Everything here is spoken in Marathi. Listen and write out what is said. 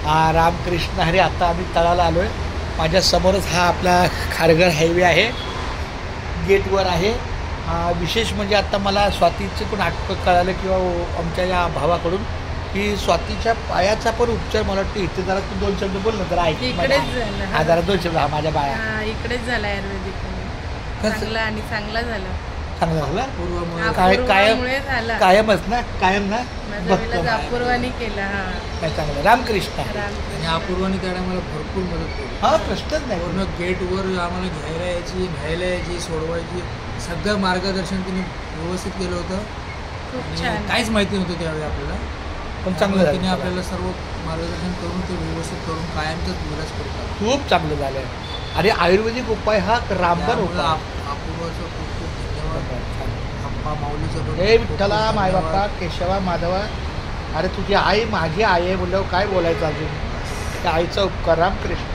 रामकृष्ण हरी. आता आम्ही तळाला आलो आहे. माझ्या समोरच हा आपला खारघर हायवे आहे, गेटवर आहे. विशेष म्हणजे आता मला स्वातीचं पण कळालं किंवा आमच्या या भावाकडून की स्वातीच्या पायाचा पण उपचार मला वाटतं इथे. जरा तू 2 शब्द बोल ना जरा ऐक. जरा 2 शब्द. माझ्या बाया इकडेच झाला आयुर्वेदिक, चांगला आणि चांगला झाला. चांगला झाला. कायमच ना, कायम ना. अपूर्वाने केला. काय चांगलं. रामकृष्ण. आणि अपूर्वाने त्याला मला भरपूर मदत केली. प्रश्नच नाही. पूर्ण गेटवर आम्हाला घ्यायला यायची, न्यायला यायची, सोडवायची, सगळं मार्गदर्शन तिने व्यवस्थित केलं होतं. खूप छान. काहीच माहिती नव्हतं त्यावेळी आपल्याला, पण चांगलं तिने आपल्याला सर्व मार्गदर्शन करून ते व्यवस्थित करून कायमचाच विलास करतात. खूप चांगलं झालं. आणि आयुर्वेदिक उपाय हा रामबाण उपाय. अपूर्वाचं खूप खूप धन्यवाद. अप्पा माऊलीचं हे विठ्ठला, मायबाप्पा, केशवा, माधवा. अरे तुझी आई माझी आई आहे बोलल्यावर काय बोलायचं अजून. त्या आईचा उपकार. रामकृष्ण.